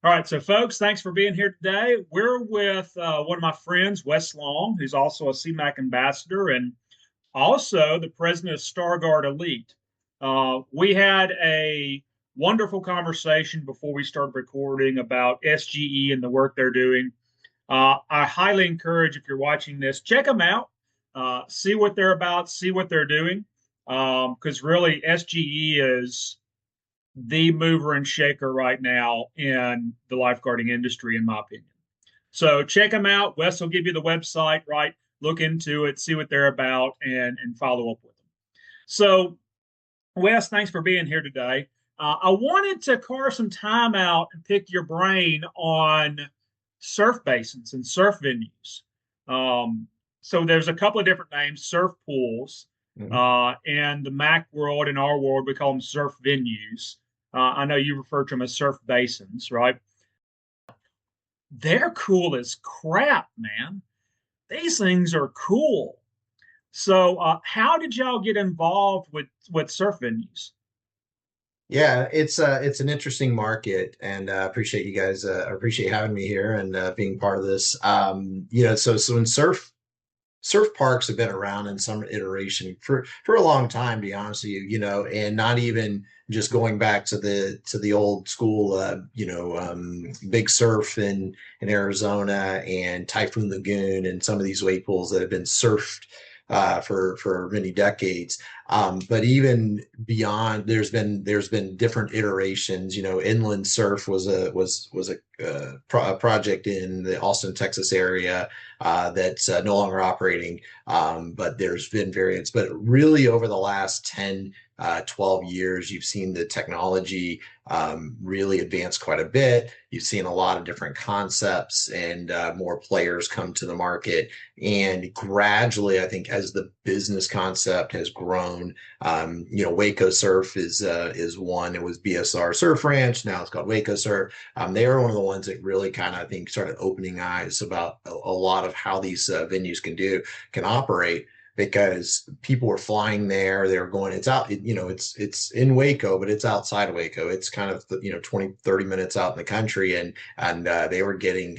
All right, so folks, thanks for being here today. We're with one of my friends, Wess Long, who's also a CMAHC ambassador and also the president of StarGuard ELITE. We had a wonderful conversation before we started recording about SGE and the work they're doing. I highly encourage, if you're watching this, check them out, see what they're about, see what they're doing, because really SGE is the mover and shaker right now in the lifeguarding industry, in my opinion. So check them out. Wes will give you the website, right? Look into it, see what they're about, and follow up with them. So, Wes, thanks for being here today. I wanted to carve some time out and pick your brain on surf basins and surf venues. So there's a couple of different names: surf pools, and the Mac world and our world we call them surf venues. I know you refer to them as surf basins, right? They're cool as crap, man. These things are cool. So, how did y'all get involved with surf venues? Yeah, it's an interesting market, and appreciate you guys. Appreciate having me here and being part of this. So when surf parks have been around in some iteration for a long time, to be honest with you, and not even just going back to the old school, Big Surf in Arizona and Typhoon Lagoon and some of these wave pools that have been surfed for many decades. But even beyond, there's been different iterations. Inland surf was a project in the Austin, Texas area that's no longer operating. But there's been variants. But really, over the last 10, 12 years, you've seen the technology really advance quite a bit. You've seen a lot of different concepts and more players come to the market. And gradually, I think as the business concept has grown, Waco Surf is one. It was BSR Surf Ranch. Now it's called Waco Surf. They are one of the ones that really kind of, I think, started opening eyes about a lot of how these venues can operate, because people were flying there. They were going, it's out, it's in Waco, but it's outside of Waco. It's kind of, 20, 30 minutes out in the country. And they were getting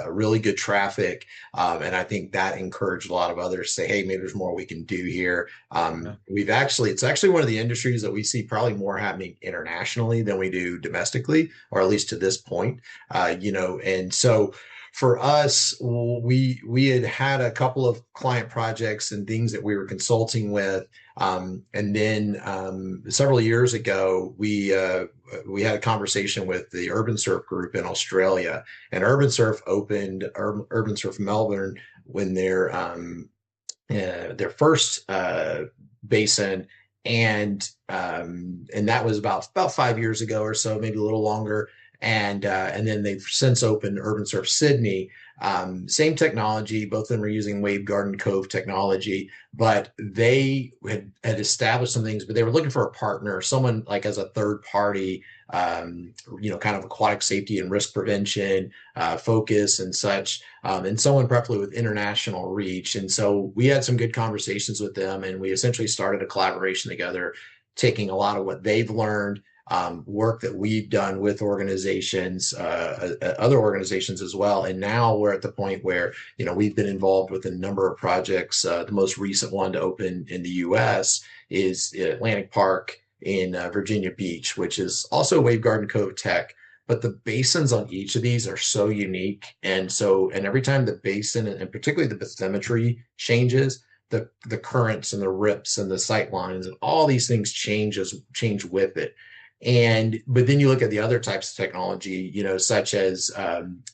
really good traffic. And I think that encouraged a lot of others to say, hey, maybe there's more we can do here. Yeah. It's actually one of the industries that we see probably more happening internationally than we do domestically, or at least to this point. And so, for us, we had a couple of client projects and things that we were consulting with, and then several years ago we had a conversation with the Urban Surf Group in Australia, and Urban Surf opened Urban Surf Melbourne when their first basin, and that was about 5 years ago or so, maybe a little longer. And then they've since opened Urban Surf Sydney. Same technology, both of them are using Wavegarden Cove technology, but they had established some things, but they were looking for a partner, someone like as a third party, kind of aquatic safety and risk prevention focus and such, and someone preferably with international reach. And so we had some good conversations with them, and we essentially started a collaboration together, taking a lot of what they've learned, work that we've done with organizations, other organizations as well. And now we're at the point where, we've been involved with a number of projects. The most recent one to open in the US is Atlantic Park in Virginia Beach, which is also Wavegarden Cove tech. But the basins on each of these are so unique. And every time the basin, and particularly the bathymetry changes, the currents and the rips and the sight lines and all these things change with it. But then you look at the other types of technology, such as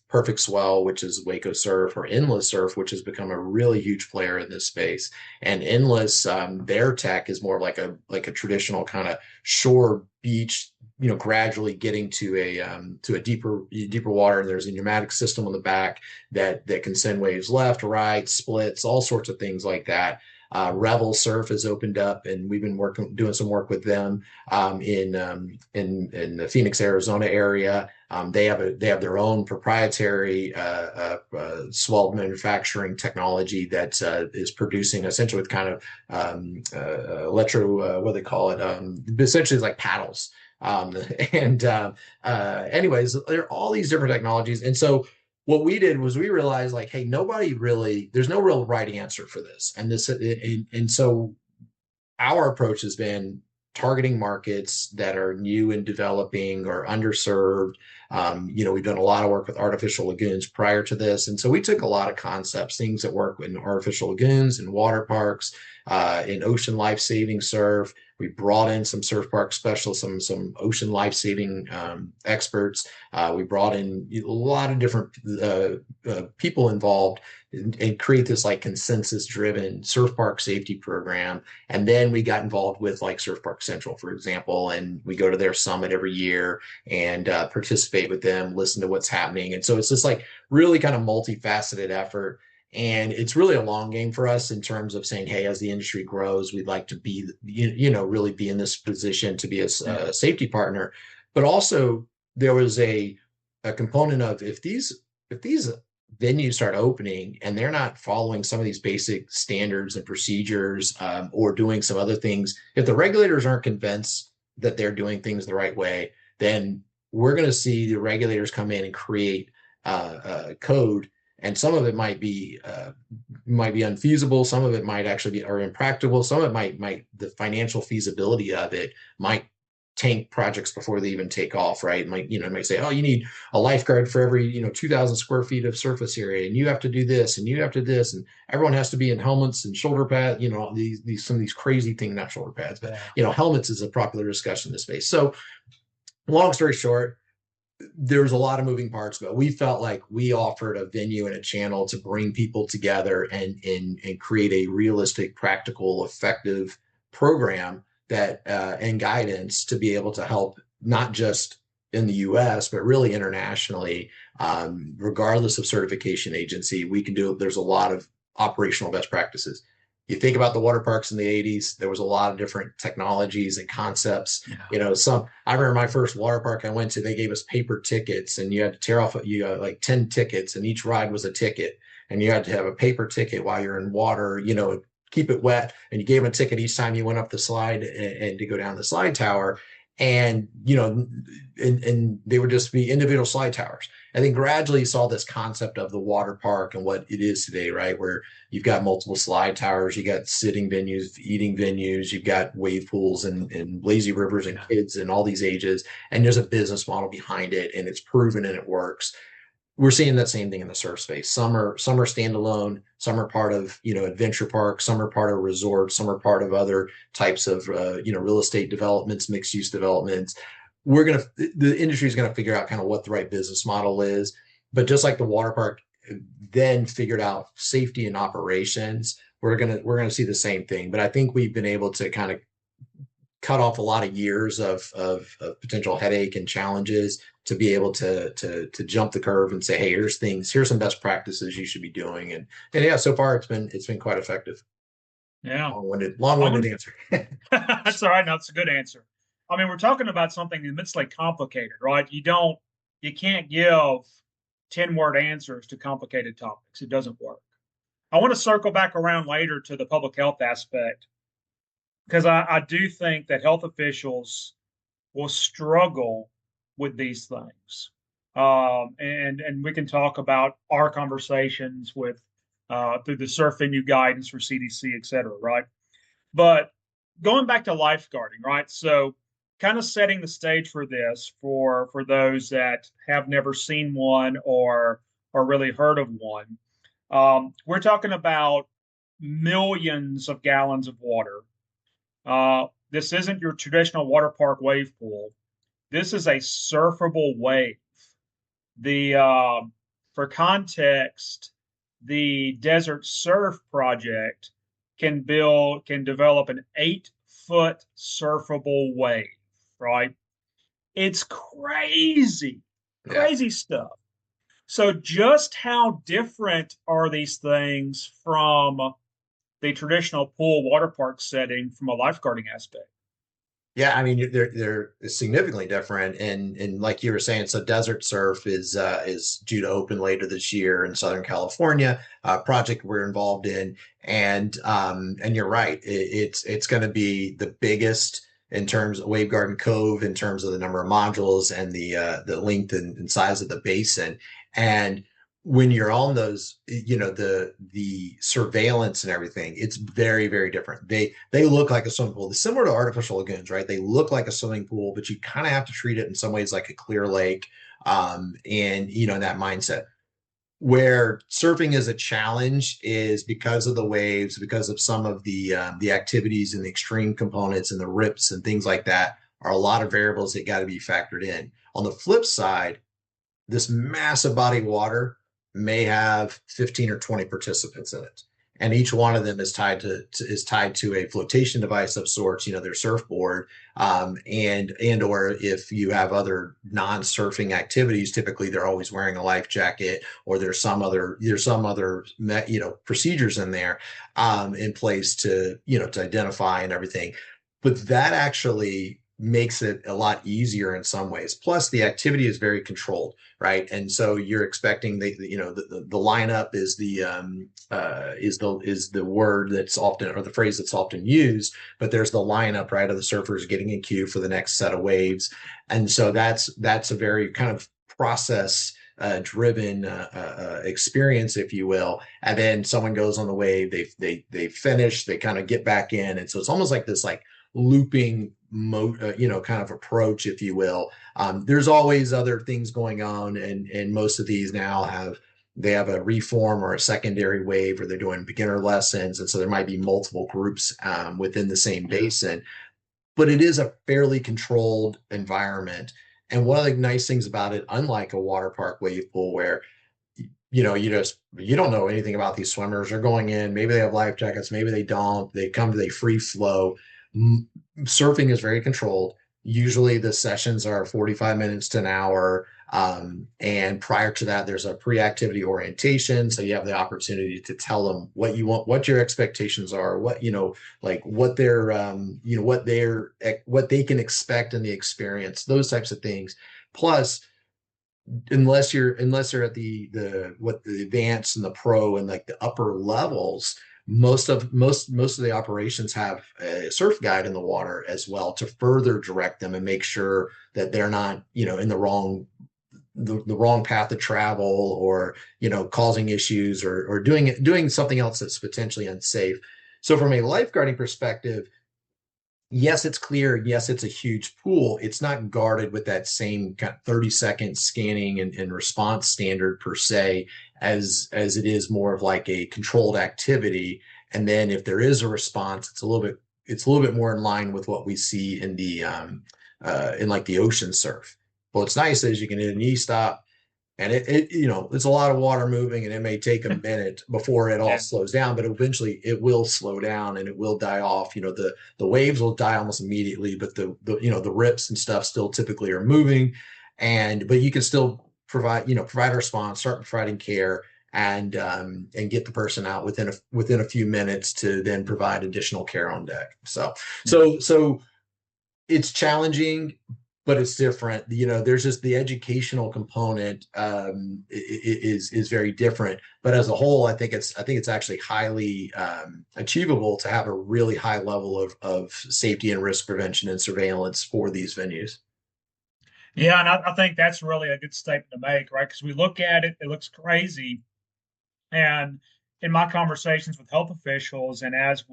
Perfect Swell, which is Waco Surf, or Endless Surf, which has become a really huge player in this space. And Endless, their tech is more like a traditional kind of shore beach, gradually getting to a deeper water. And there's a pneumatic system on the back that can send waves left, right, splits, all sorts of things like that. Revel Surf has opened up, and we've been doing some work with them in the Phoenix, Arizona area. They have their own proprietary swell manufacturing technology that is producing essentially with kind of what do they call it? Essentially, it's like paddles. Um, and anyways, there are all these different technologies. And so what we did was we realized like, hey, nobody really, there's no real right answer for this. And so our approach has been targeting markets that are new and developing or underserved. We've done a lot of work with artificial lagoons prior to this. And so we took a lot of concepts, things that work in artificial lagoons, in water parks, in ocean life-saving surf. We brought in some surf park specialists, some ocean life-saving experts. We brought in a lot of different people involved and create this like consensus-driven surf park safety program. And then we got involved with like Surf Park Central, for example, and we go to their summit every year and participate with them, listen to what's happening. And so it's just like really kind of multifaceted effort. And it's really a long game for us in terms of saying, hey, as the industry grows, we'd like to be, really be in this position to be a safety partner. But also there was a component of if these venues start opening and they're not following some of these basic standards and procedures, or doing some other things, if the regulators aren't convinced that they're doing things the right way, then we're going to see the regulators come in and create code. And some of it might be unfeasible. Some of it might actually be or impractical. Some of it might the financial feasibility of it might tank projects before they even take off, right? It might say, oh, you need a lifeguard for every 2,000 square feet of surface area, and you have to do this, and you have to do this, and everyone has to be in helmets and shoulder pads. These some of these crazy things, not shoulder pads, but helmets is a popular discussion in this space. So, long story short, there's a lot of moving parts, but we felt like we offered a venue and a channel to bring people together and create a realistic, practical, effective program that and guidance to be able to help not just in the US, but really internationally, regardless of certification agency. We can do, there's a lot of operational best practices. You think about the water parks in the 80s, there was a lot of different technologies and concepts. Yeah. I remember my first water park I went to, they gave us paper tickets and you had to tear off, you got like 10 tickets and each ride was a ticket. And you had to have a paper ticket while you're in water, keep it wet. And you gave them a ticket each time you went up the slide and to go down the slide tower. And, and they would just be individual slide towers. And then gradually saw this concept of the water park and what it is today, right? Where you've got multiple slide towers, you got sitting venues, eating venues, you've got wave pools and lazy rivers and kids and all these ages. And there's a business model behind it and it's proven and it works. We're seeing that same thing in the surf space. Some are standalone, some are part of, adventure parks, some are part of resorts, some are part of other types of, real estate developments, mixed use developments. The industry is going to figure out kind of what the right business model is. But just like the water park then figured out safety and operations, we're going to see the same thing. But I think we've been able to kind of cut off a lot of years of potential headache and challenges to be able to jump the curve and say, hey, here's some best practices you should be doing. And yeah, so far it's been quite effective. Yeah. Long-winded answer. That's all right. No, it's a good answer. I mean, we're talking about something immensely complicated, right? You can't give 10-word answers to complicated topics. It doesn't work. I want to circle back around later to the public health aspect because I do think that health officials will struggle with these things. And we can talk about our conversations with through the surf venue guidance for CDC, et cetera, right? But going back to lifeguarding, right? So kind of setting the stage for this for those that have never seen one or really heard of one. We're talking about millions of gallons of water. This isn't your traditional water park wave pool. This is a surfable wave. For context, the Desert Surf Project can develop an 8-foot surfable wave, right? It's crazy stuff. So just how different are these things from the traditional pool water park setting from a lifeguarding aspect? Yeah, I mean they're significantly different, and like you were saying, so Desert Surf is due to open later this year in Southern California, a project we're involved in, and you're right, it's going to be the biggest in terms of Wave Garden Cove, in terms of the number of modules and the length and size of the basin. And when you're on those, the surveillance and everything, it's very, very different. They look like a swimming pool. They're similar to artificial lagoons, right? They look like a swimming pool, but you kind of have to treat it in some ways like a clear lake, and that mindset. Where surfing is a challenge is because of the waves, because of some of the activities and the extreme components and the rips and things like that are a lot of variables that got to be factored in. On the flip side, this massive body of water may have 15 or 20 participants in it, and each one of them is tied to a flotation device of sorts, their surfboard, and or if you have other non-surfing activities, typically they're always wearing a life jacket, or there's some other procedures in there in place to identify and everything. But that actually makes it a lot easier in some ways. Plus, the activity is very controlled, right? And so you're expecting the lineup is the word that's often, or the phrase that's often used, but there's the lineup, right, of the surfers getting in queue for the next set of waves. And so that's a very kind of process driven experience, if you will. And then someone goes on the wave, they finish, they kind of get back in, and so it's almost like this looping kind of approach, if you will. There's always other things going on, and most of these now have a reform or a secondary wave, or they're doing beginner lessons, and so there might be multiple groups within the same basin. But it is a fairly controlled environment. And one of the nice things about it, unlike a water park wave pool where you don't know anything about these swimmers, they're going in, maybe they have life jackets, maybe they don't, they free flow. Surfing is very controlled. Usually the sessions are 45 minutes to an hour. And prior to that, there's a pre-activity orientation. So you have the opportunity to tell them what you want, what your expectations are, what they can expect in the experience, those types of things. Plus, unless you're at the advanced and the pro and like the upper levels, most of the operations have a surf guide in the water as well to further direct them and make sure that they're not in the wrong path to travel, or causing issues, or doing something else that's potentially unsafe. So from a lifeguarding perspective, yes, it's clear. Yes, it's a huge pool. It's not guarded with that same 30-second scanning and response standard per se, as it is more of like a controlled activity. And then if there is a response, it's a little bit more in line with what we see in the in like the ocean surf. What's nice is you can hit an e-stop, and it's a lot of water moving, and it may take a minute before it all slows down, but eventually it will slow down and it will die off. The waves will die almost immediately, but the rips and stuff still typically are moving, but you can still provide a response, start providing care, and get the person out within a few minutes to then provide additional care on deck. So it's challenging, but it's different. There's just the educational component is very different. But as a whole, I think it's actually highly achievable to have a really high level of safety and risk prevention and surveillance for these venues. Yeah, and I think that's really a good statement to make, right? Because we look at it, it looks crazy. And in my conversations with health officials, and as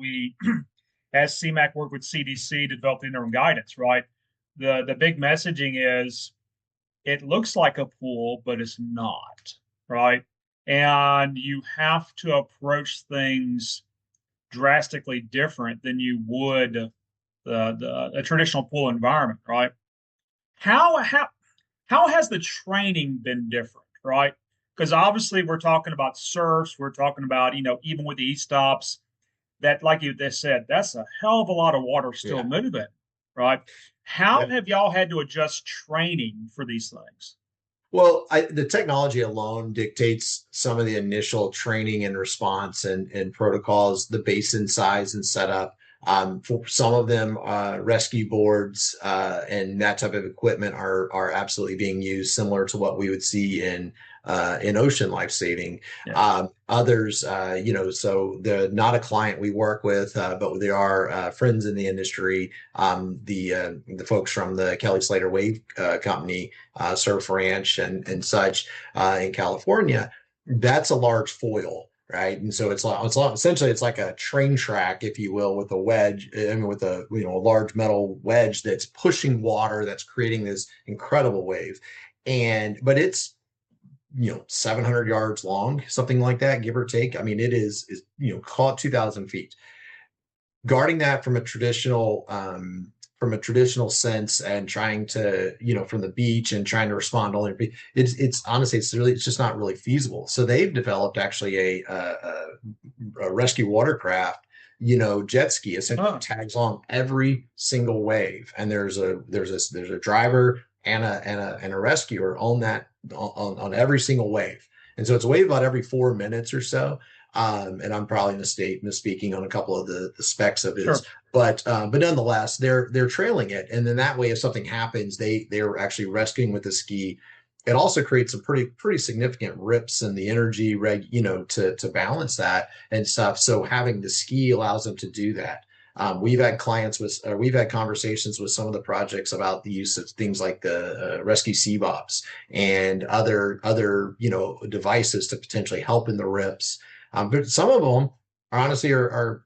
CMAHC work with CDC to develop their own guidance, right? The big messaging is it looks like a pool, but it's not, right? And you have to approach things drastically different than you would a traditional pool environment, right? How has the training been different, right? Because obviously we're talking about surfs, we're talking about even with the e-stops, that like you just said, that's a hell of a lot of water still moving, right? How have y'all had to adjust training for these things? Well, the technology alone dictates some of the initial training and response and protocols, the basin size and setup. For some of them, rescue boards and that type of equipment are absolutely being used, similar to what we would see in ocean life saving. Yeah. Others, so they're not a client we work with, but they are friends in the industry. The folks from the Kelly Slater Wave Company, Surf Ranch and such in California. That's a large foil. Right. And so essentially it's like a train track, if you will, with a wedge, I mean, with a, a large metal wedge that's pushing water, that's creating this incredible wave. But it's, 700 yards long, something like that, give or take. I mean, it is call it 2,000 feet. Guarding that from a traditional sense and trying to, from the beach and trying to respond to only, it's honestly, it's just not really feasible. So they've developed actually a rescue watercraft, jet ski, essentially tags along every single wave. And there's a driver and a rescuer on that, on every single wave. And so it's a wave about every 4 minutes or so. And I'm probably misspeaking on a couple of the specs of it. Sure. But nonetheless, they're trailing it. And then that way, if something happens, they're actually rescuing with the ski. It also creates some pretty significant rips in the energy to balance that and stuff. So having the ski allows them to do that. We've had conversations with some of the projects about the use of things like the rescue CBOPs and other devices to potentially help in the rips. But some of them honestly are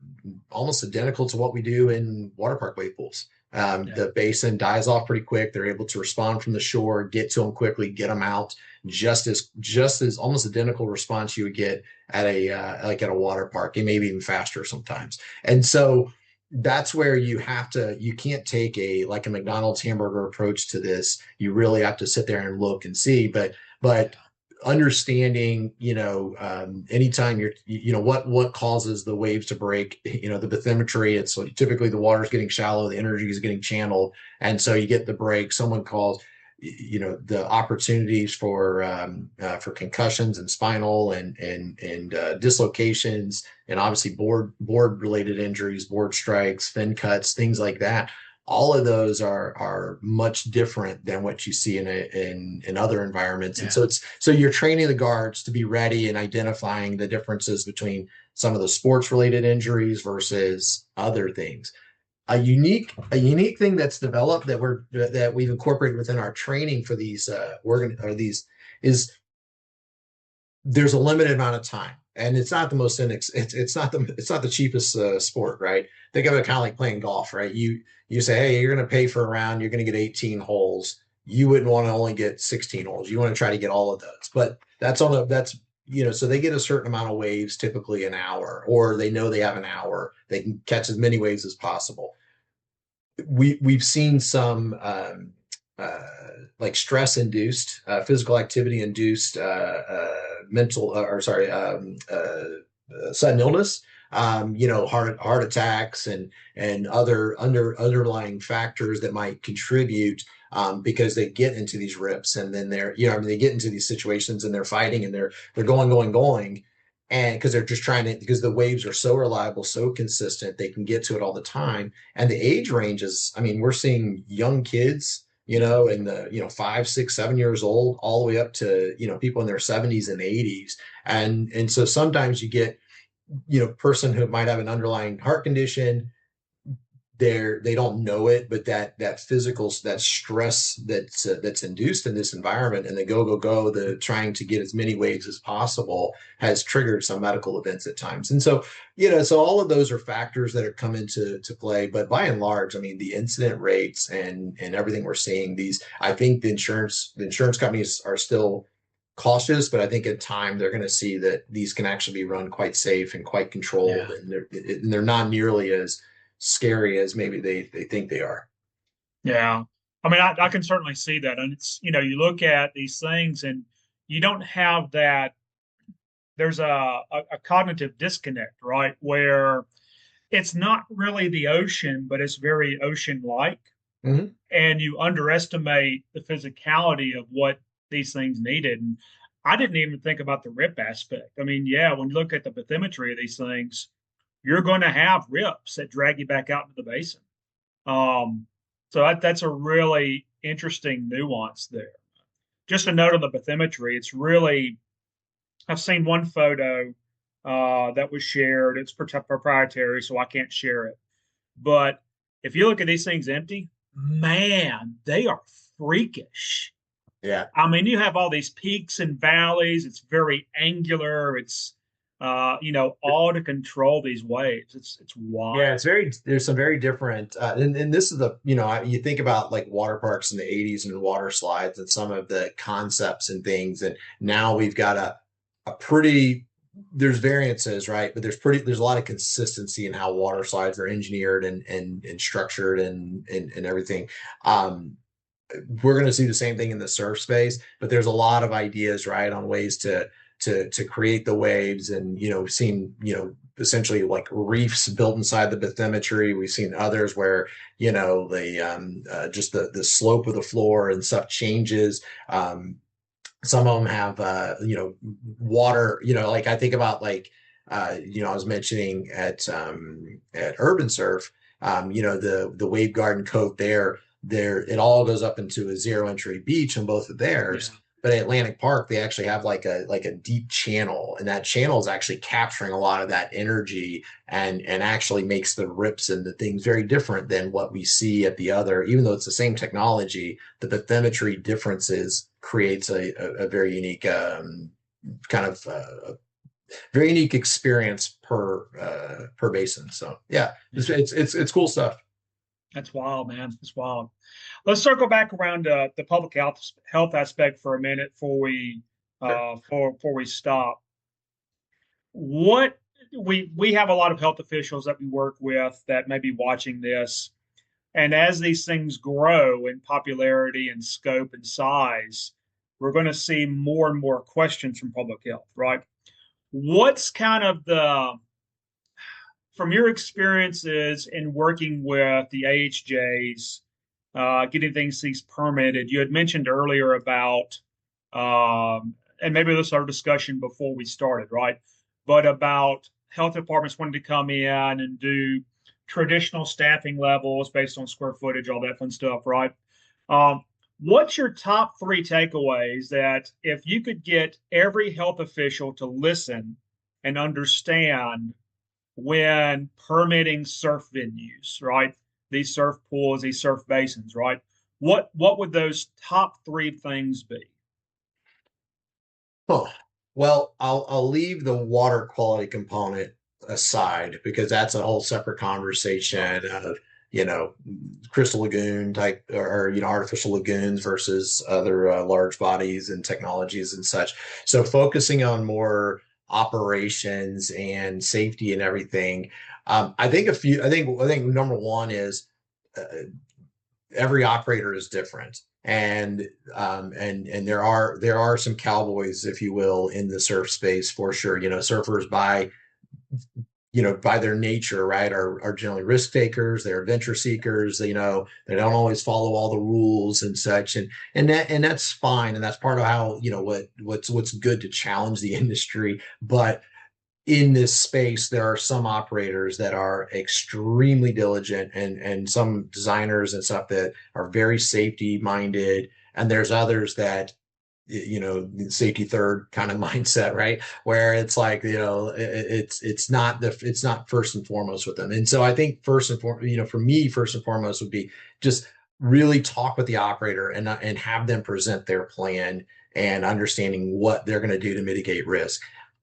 almost identical to what we do in water park wave pools. The basin dies off pretty quick. They're able to respond from the shore, get to them quickly, get them out. Just as almost identical response you would get at at a water park, and maybe even faster sometimes. And so that's where you can't take a McDonald's hamburger approach to this. You really have to sit there and look and see. But understanding, anytime what causes the waves to break, the bathymetry, it's typically the water's getting shallow, the energy is getting channeled. And so you get the break. Someone calls, the opportunities for concussions and spinal and dislocations, and obviously board related injuries, board strikes, fin cuts, things like that. All of those are much different than what you see in other environments. Yeah. And so you're training the guards to be ready and identifying the differences between some of the sports related injuries versus other things. A unique thing that's developed that we've incorporated within our training for these is there's a limited amount of time, and it's not the most it's not the cheapest sport, right? Think of it kind of like playing golf, right? You say, hey, you're going to pay for a round, you're going to get 18 holes. You wouldn't want to only get 16 holes. You want to try to get all of those, but so they get a certain amount of waves, typically an hour, or they know they have an hour. They can catch as many waves as possible. We've seen some like stress induced, physical activity induced, sudden illness, heart attacks and other underlying factors that might contribute, because they get into these rips and then they get into these situations and they're fighting and they're going. And because they're just because the waves are so reliable, so consistent, they can get to it all the time. And the age ranges, I mean, we're seeing young kids, in the, 5, 6, 7 years old, all the way up to, people in their 70s and 80s. And so sometimes you get, person who might have an underlying heart condition, they don't know it, but that stress that's induced in this environment, and the the trying to get as many waves as possible, has triggered some medical events at times. And so so all of those are factors that have come into play. But by and large, I mean, the incident rates and everything we're seeing, I think the insurance companies are still cautious, but I think in time they're going to see that these can actually be run quite safe and quite controlled. Yeah. And they're not nearly as scary as maybe they think they are. Yeah. I mean, I can certainly see that. And it's, you look at these things and you don't have that. There's a cognitive disconnect, right? Where it's not really the ocean, but it's very ocean-like. Mm-hmm. And you underestimate the physicality of what these things needed. And I didn't even think about the rip aspect. I mean, yeah, when you look at the bathymetry of these things, you're going to have rips that drag you back out into the basin. Um, so that's a really interesting nuance there. Just a note on the bathymetry, it's really, I've seen one photo that was shared. It's proprietary, so I can't share it. But if you look at these things empty, man, they are freakish. Yeah. I mean, you have all these peaks and valleys. It's very angular. It's all to control these waves. It's Yeah, wild. there's some very different, and this is you think about like water parks in the 80s and water slides and some of the concepts and things. And now we've got a pretty, there's variances, right? But there's a lot of consistency in how water slides are engineered and structured and everything. Um, we're going to do the same thing in the surf space, but there's a lot of ideas, right, on ways to create the waves. And we've seen essentially like reefs built inside the bathymetry. We've seen others where just the slope of the floor and stuff changes. Some of them have water. Like I think about like I was mentioning at Urban Surf. The Wave Garden Cove there it all goes up into a zero entry beach on both of Yeah. theirs. But at Atlantic Park, they actually have like a deep channel, and that channel is actually capturing a lot of that energy and actually makes the rips and the things very different than what we see at the other. Even though it's the same technology, the bathymetry differences creates a very unique kind of very unique experience per basin. So yeah, it's cool stuff. That's wild, man. It's wild. Let's circle back around the public health aspect for a minute Sure. before we stop. What we have a lot of health officials that we work with that may be watching this, and as these things grow in popularity and scope and size, we're going to see more and more questions from public health, right? What's kind of from your experiences in working with the AHJs, getting these permitted? You had mentioned earlier about, and maybe this was our discussion before we started, right? But about health departments wanting to come in and do traditional staffing levels based on square footage, all that fun stuff, right? Um, what's your top three takeaways that if you could get every health official to listen and understand when permitting surf venues, right? These surf pools, these surf basins, right? What would those top three things be? Huh. Well, I'll leave the water quality component aside because that's a whole separate conversation of, you know, crystal lagoon type or artificial lagoons versus other large bodies and technologies and such. So focusing on more operations and safety and everything. I think number one is uh, every operator is different, and there are some cowboys, if you will, in the surf space for sure. Surfers by their nature, right, are generally risk takers. They're adventure seekers. They don't always follow all the rules and such, and that's fine, and that's part of how what's good to challenge the industry. But in this space, there are some operators that are extremely diligent and some designers and stuff that are very safety minded. And there's others that, safety third kind of mindset, right? Where it's like, it's not first and foremost with them. And so I think first and foremost, for me, first and foremost would be just really talk with the operator and have them present their plan and understanding what they're going to do to mitigate risk.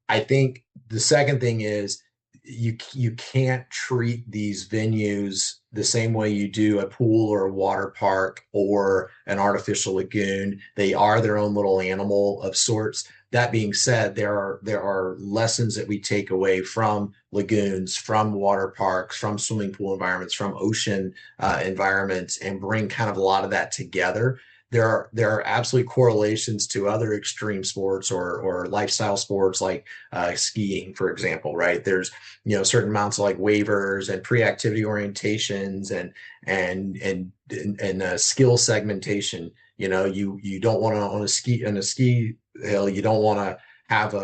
I think the second thing is you can't treat these venues the same way you do a pool or a water park or an artificial lagoon. They are their own little animal of sorts. That being said, there are lessons that we take away from lagoons, from water parks, from swimming pool environments, from ocean environments, and bring kind of a lot of that together. There are absolute correlations to other extreme sports or lifestyle sports like skiing, for example, right? There's certain amounts of like waivers and pre-activity orientations and skill segmentation. You don't want to on a ski hill, you don't want to have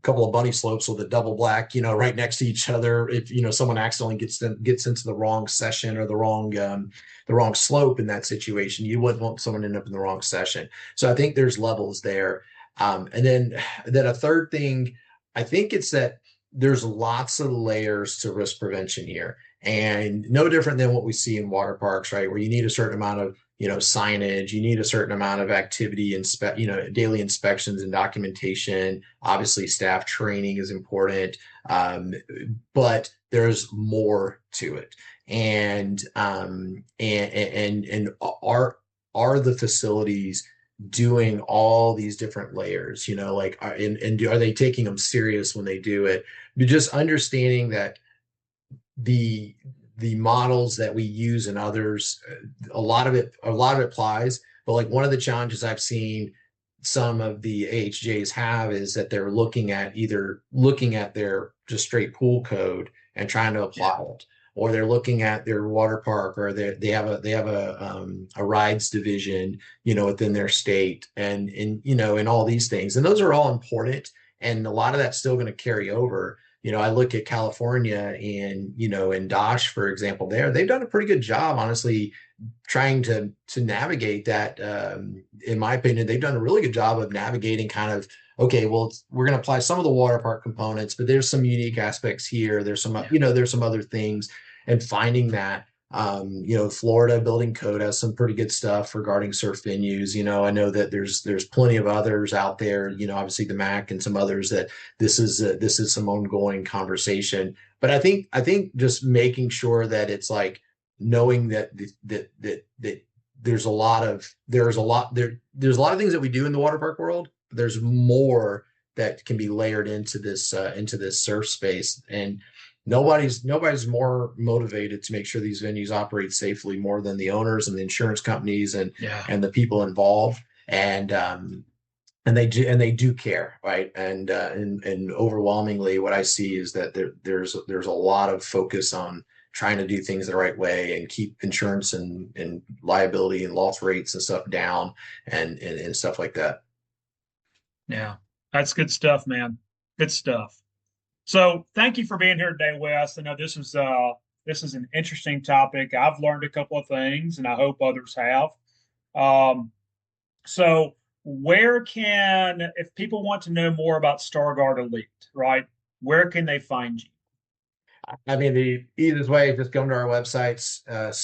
couple of bunny slopes with a double black, right next to each other. If someone accidentally gets into the wrong session or the wrong slope in that situation, you wouldn't want someone to end up in the wrong session. So I think there's levels there. And then a third thing, I think it's that there's lots of layers to risk prevention here, and no different than what we see in water parks, right? Where you need a certain amount of signage, you need a certain amount of activity, daily inspections and documentation. Obviously, staff training is important, but there's more to it. And are the facilities doing all these different layers? Are they taking them serious when they do it? But just understanding that the models that we use in others, a lot of it applies. But like one of the challenges I've seen some of the AHJs have is that they're looking at their just straight pool code and trying to apply it, or they're looking at their water park, or they have a rides division, within their state, and all these things. And those are all important. And a lot of that's still going to carry over. I look at California and, in Dosh, for example, they've done a pretty good job, honestly, trying to navigate that. In my opinion, they've done a really good job of navigating kind of, okay, well, we're going to apply some of the water park components, but there's some unique aspects here. There's some, there's some other things, and finding that. Florida building code has some pretty good stuff regarding surf venues. I know that there's plenty of others out there, obviously the MAC and some others, that this is some ongoing conversation. But I think just making sure that it's like knowing that there's a lot of things that we do in the water park world. But there's more that can be layered into this surf space, and nobody's more motivated to make sure these venues operate safely more than the owners and the insurance companies and the people involved. And they do care, right? And overwhelmingly what I see is that there's a lot of focus on trying to do things the right way and keep insurance and liability and loss rates and stuff down, and stuff like that. Yeah, that's good stuff, man. Good stuff. So thank you for being here today, Wes. I know this is an interesting topic. I've learned a couple of things, and I hope others have. So if people want to know more about StarGuard ELITE, right, where can they find you? I mean, the easiest way is just come to our websites.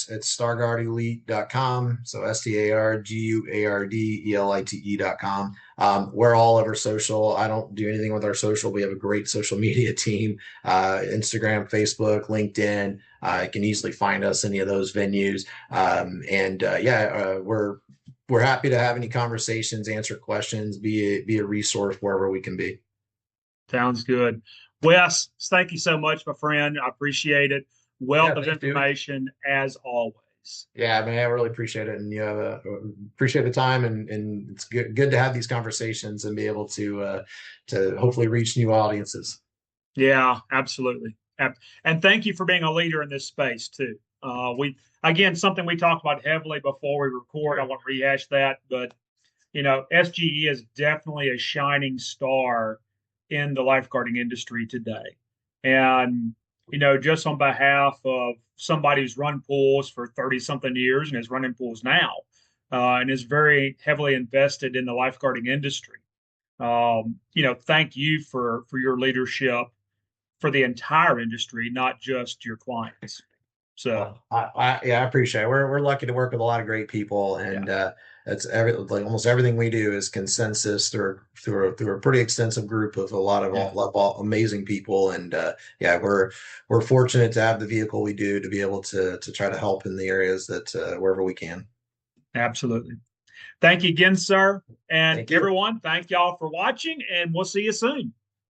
It's StarGuardElite.com. So StarGuardElite.com. We're all over social. I don't do anything with our social. We have a great social media team, Instagram, Facebook, LinkedIn. You can easily find us any of those venues. We're happy to have any conversations, answer questions, be a resource wherever we can be. Sounds good. Wes, thank you so much, my friend. I appreciate it. Wealth of information as always. Yeah, man, I really appreciate it, and appreciate the time, and it's good to have these conversations and be able to hopefully reach new audiences. Yeah, absolutely. And thank you for being a leader in this space too. Something we talked about heavily before we record. I won't rehash that, but SGE is definitely a shining star in the lifeguarding industry today. And, just on behalf of somebody who's run pools for 30 something years and is running pools now, and is very heavily invested in the lifeguarding industry. Thank you for your leadership for the entire industry, not just your clients. So I appreciate it. We're lucky to work with a lot of great people, and almost everything we do is consensus through a pretty extensive group of a lot of amazing people. And we're fortunate to have the vehicle we do to be able to try to help in the areas that wherever we can. Absolutely. Thank you again, sir. And everyone, thank y'all for watching, and we'll see you soon.